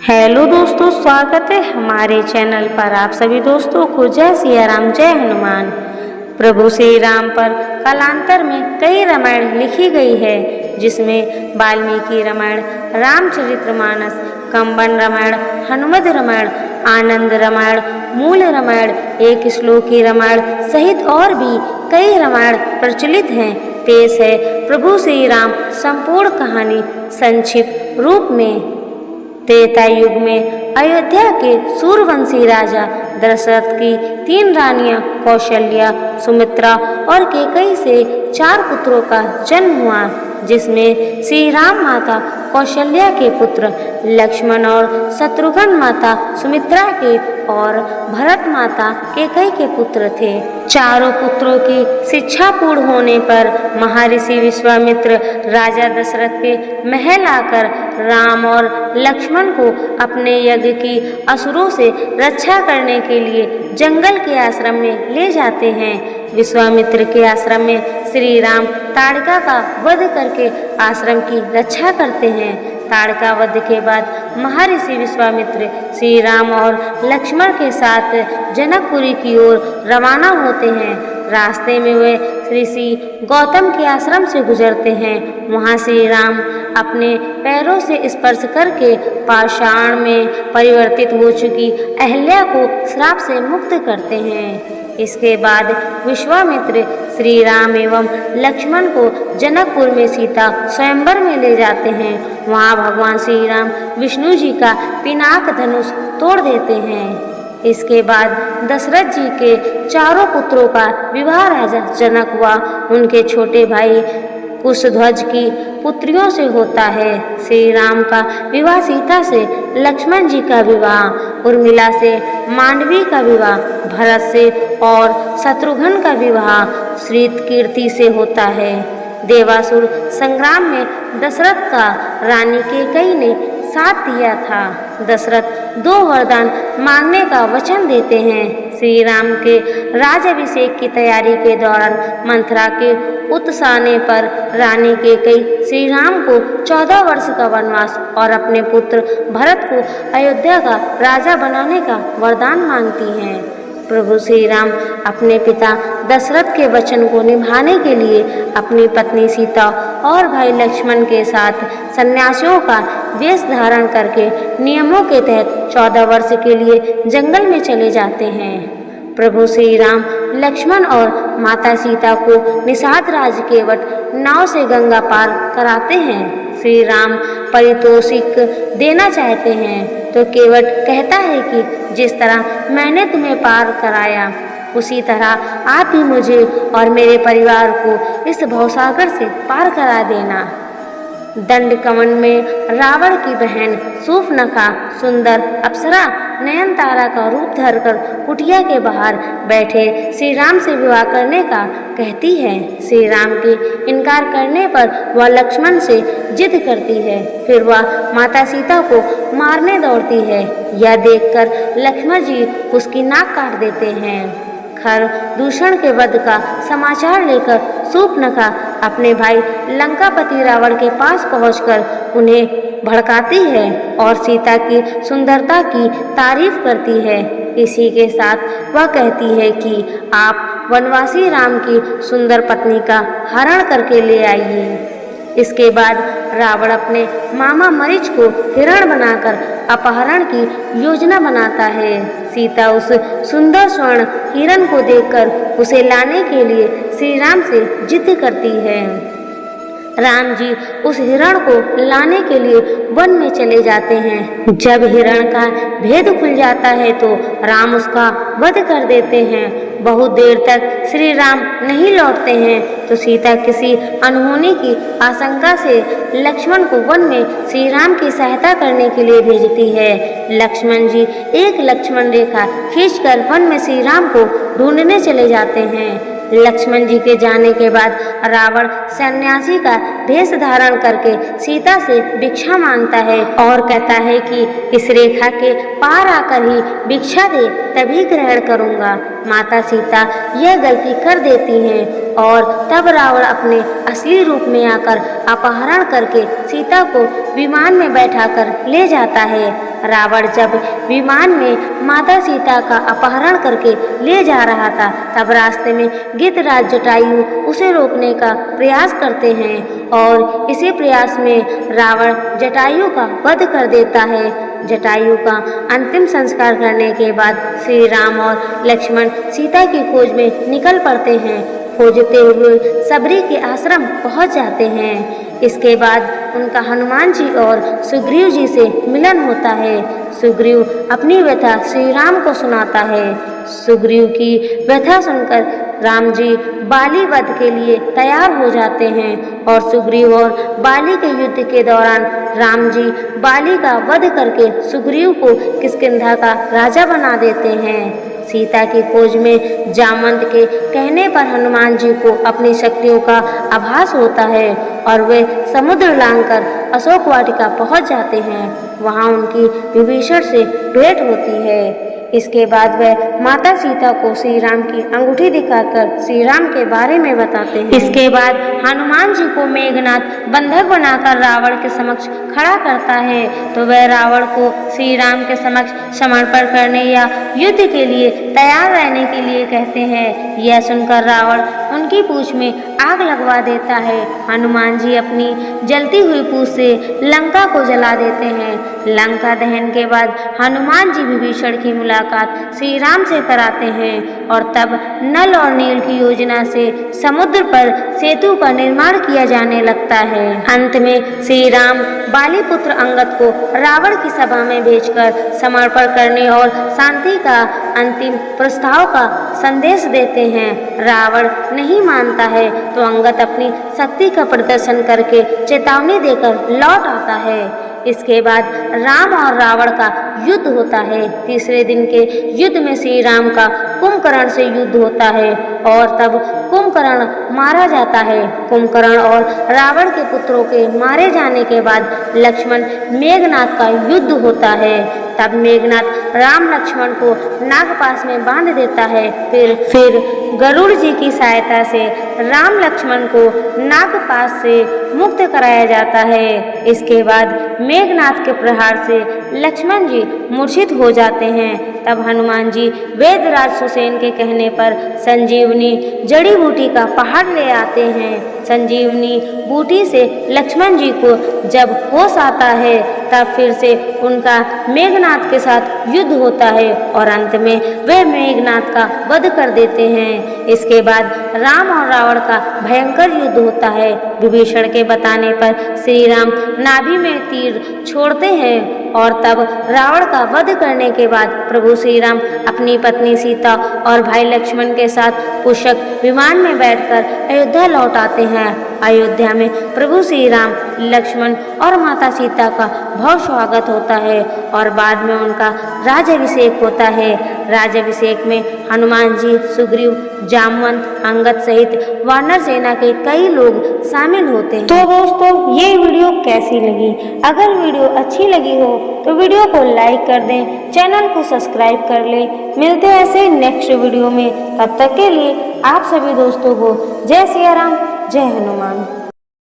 Hello दोस्तों, स्वागत है हमारे चैनल पर। आप सभी दोस्तों को जय सिया राम, जय हनुमान। प्रभु श्री राम पर कालांतर में कई रामायण लिखी गई है, जिसमें वाल्मीकि रामायण, रामचरितमानस, कंबन रामायण, हनुमत रामायण, आनंद रामायण, मूल रामायण, एक श्लोकी रामायण सहित और भी कई रामायण प्रचलित हैं। पेश है प्रभु श्री राम संपूर्ण कहानी संक्षिप्त रूप में। त्रेता युग में अयोध्या के सूर्यवंशी राजा दशरथ की 3 रानियां कौशल्या, सुमित्रा और कैकेयी से 4 पुत्रों का जन्म हुआ, जिसमें श्री राम माता कौशल्या के पुत्र लक्ष्मण और शत्रुघ्न माता सुमित्रा के और भरत माता कैकेयी के पुत्र थे। चारों पुत्रों की शिक्षा पूर्ण होने पर महर्षि विश्वामित्र राजा दशरथ के महल आकर राम और लक्ष्मण को अपने यज्ञ की असुरों से रक्षा करने के लिए जंगल के आश्रम में ले जाते हैं। विश्वामित्र के आश्रम में श्री राम ताड़का का वध करके आश्रम की रक्षा करते हैं। ताड़का वध के बाद महर्षि विश्वामित्र श्री राम और लक्ष्मण के साथ जनकपुरी की ओर रवाना होते हैं। रास्ते में वे ऋषि गौतम के आश्रम से गुजरते हैं। वहाँ श्री राम अपने पैरों से स्पर्श करके पाषाण में परिवर्तित हो चुकी अहल्या को श्राप से मुक्त करते हैं। इसके बाद विश्वामित्र श्री राम एवं लक्ष्मण को जनकपुर में सीता स्वयंवर में ले जाते हैं। वहाँ भगवान श्री राम विष्णु जी का पिनाक धनुष तोड़ देते हैं। इसके बाद दशरथ जी के 4 पुत्रों का विवाह राजा जनक हुआ उनके छोटे भाई कुशध्वज की पुत्रियों से होता है। श्री राम का विवाह सीता से, लक्ष्मण जी का विवाह उर्मिला से, मांडवी का विवाह भरत से और शत्रुघ्न का विवाह श्रीतकीर्ति से होता है। देवासुर संग्राम में दशरथ का रानी कैकेयी ने साथ दिया था। दशरथ 2 वरदान मांगने का वचन देते हैं। श्री राम के राजाभिषेक की तैयारी के दौरान मंथरा के उत्साहने पर रानी कैकेयी श्री राम को 14 वर्ष का वनवास और अपने पुत्र भरत को अयोध्या का राजा बनाने का वरदान मांगती हैं। प्रभु श्री राम अपने पिता दशरथ के वचन को निभाने के लिए अपनी पत्नी सीता और भाई लक्ष्मण के साथ सन्यासियों का वेश धारण करके नियमों के तहत 14 वर्ष के लिए जंगल में चले जाते हैं। प्रभु श्री राम लक्ष्मण और माता सीता को निषाद राज केवट नाव से गंगा पार कराते हैं। श्री राम पारितोषिक देना चाहते हैं तो केवट कहता है कि जिस तरह मैंने तुम्हें पार कराया, उसी तरह आप भी मुझे और मेरे परिवार को इस भवसागर से पार करा देना। दंडकमन में रावण की बहन शूर्पणखा सुंदर अप्सरा नयनतारा का रूप धरकर कुटिया के बाहर बैठे श्री राम से विवाह करने का कहती है। श्री राम के इनकार करने पर वह लक्ष्मण से जिद करती है। फिर वह माता सीता को मारने दौड़ती है। यह देखकर लक्ष्मण जी उसकी नाक काट देते हैं। खर दूषण के वध का समाचार लेकर शूर्पणखा अपने भाई लंकापति रावण के पास पहुंचकर उन्हें भड़काती है और सीता की सुंदरता की तारीफ करती है। इसी के साथ वह कहती है कि आप वनवासी राम की सुंदर पत्नी का हरण करके ले आइए। इसके बाद रावण अपने मामा मरीच को हिरण बनाकर अपहरण की योजना बनाता है। सीता उस सुंदर स्वर्ण हिरण को देखकर उसे लाने के लिए श्री राम से जिद करती है। राम जी उस हिरण को लाने के लिए वन में चले जाते हैं। जब हिरण का भेद खुल जाता है तो राम उसका वध कर देते हैं। बहुत देर तक श्री राम नहीं लौटते हैं तो सीता किसी अनहोनी की आशंका से लक्ष्मण को वन में श्री राम की सहायता करने के लिए भेजती है। लक्ष्मण जी एक लक्ष्मण रेखा खींचकर वन में श्री राम को ढूंढने चले जाते हैं। लक्ष्मण जी के जाने के बाद रावण सन्यासी का भेष धारण करके सीता से भिक्षा मांगता है और कहता है कि इस रेखा के पार आकर ही भिक्षा दे, तभी ग्रहण करूंगा। माता सीता यह गलती कर देती हैं और तब रावण अपने असली रूप में आकर अपहरण करके सीता को विमान में बैठाकर ले जाता है। रावण जब विमान में माता सीता का अपहरण करके ले जा रहा था, तब रास्ते में गिद्धराज जटायु उसे रोकने का प्रयास करते हैं और इसी प्रयास में रावण जटायु का वध कर देता है। जटायु का अंतिम संस्कार करने के बाद श्री राम और लक्ष्मण सीता की खोज में निकल पड़ते हैं। खोजते हुए सबरी के आश्रम पहुंच जाते हैं। इसके बाद उनका हनुमान जी और सुग्रीव जी से मिलन होता है। सुग्रीव अपनी व्यथा श्री राम को सुनाता है। सुग्रीव की व्यथा सुनकर राम जी बाली वध के लिए तैयार हो जाते हैं और सुग्रीव और बाली के युद्ध के दौरान राम जी बाली का वध करके सुग्रीव को किष्किंधा का राजा बना देते हैं। सीता की खोज में जामवंत के कहने पर हनुमान जी को अपनी शक्तियों का आभास होता है और वे समुद्र लांघकर अशोक वाटिका पहुंच जाते हैं। वहां उनकी विभीषण से भेंट होती है। इसके बाद वह माता सीता को श्री राम की अंगूठी दिखाकर श्री राम के बारे में बताते हैं। इसके बाद हनुमान जी को मेघनाथ बंधक बनाकर रावण के समक्ष खड़ा करता है, तो वह रावण को श्री राम के समक्ष समर्पण करने या युद्ध के लिए तैयार रहने के लिए कहते हैं। यह सुनकर रावण उनकी पूंछ में आग लगवा देता है। हनुमान जी अपनी जलती हुई पूंछ से लंका को जला देते हैं। लंका दहन के बाद हनुमान जी विभीषण की मुलाकात श्री राम से कराते हैं और तब नल और नील की योजना से समुद्र पर सेतु का निर्माण किया जाने लगता है। अंत में श्री राम बाली पुत्र अंगद को रावण की सभा में भेजकर समर्पण करने और शांति का अंतिम प्रस्ताव का संदेश देते हैं। रावण नहीं मानता है तो अंगद अपनी शक्ति का प्रदर्शन करके चेतावनी देकर लौट आता है। इसके बाद राम और रावण का युद्ध होता है। तीसरे दिन के युद्ध में श्री राम का कुंभकर्ण से युद्ध होता है और तब कुंभकर्ण मारा जाता है। कुंभकर्ण और रावण के पुत्रों के मारे जाने के बाद लक्ष्मण मेघनाथ का युद्ध होता है। तब मेघनाथ राम लक्ष्मण को नागपाश में बांध देता है। फिर गरुड़ जी की सहायता से राम लक्ष्मण को नागपाश से मुक्त कराया जाता है। इसके बाद मेघनाथ के प्रहार से लक्ष्मण जी मूर्छित हो जाते हैं। तब हनुमान जी वेदराज सुसेन के कहने पर संजीवनी जड़ी बूटी का पहाड़ ले आते हैं। संजीवनी बूटी से लक्ष्मण जी को जब होश आता है, तब फिर से उनका मेघनाथ के साथ युद्ध होता है और अंत में वे मेघनाथ का वध कर देते हैं। इसके बाद राम और रावण का भयंकर युद्ध होता है। विभीषण के बताने पर श्री राम नाभि में तीर छोड़ते हैं और तब रावण का वध करने के बाद प्रभु श्री राम अपनी पत्नी सीता और भाई लक्ष्मण के साथ पुष्पक विमान में बैठकर अयोध्या लौट आते हैं। अयोध्या में प्रभु श्री राम, लक्ष्मण और माता सीता का भव्य स्वागत होता है और बाद में उनका राज्याभिषेक होता है। राज्याभिषेक में हनुमान जी, सुग्रीव, जामवंत, अंगद सहित वानर सेना के कई लोग शामिल होते हैं। तो दोस्तों, ये वीडियो कैसी लगी? अगर वीडियो अच्छी लगी हो तो वीडियो को लाइक कर दें, चैनल को सब्सक्राइब कर लें। मिलते हैं ऐसे नेक्स्ट वीडियो में। तब तक के लिए आप सभी दोस्तों को जय सिया राम, जय हनुमान।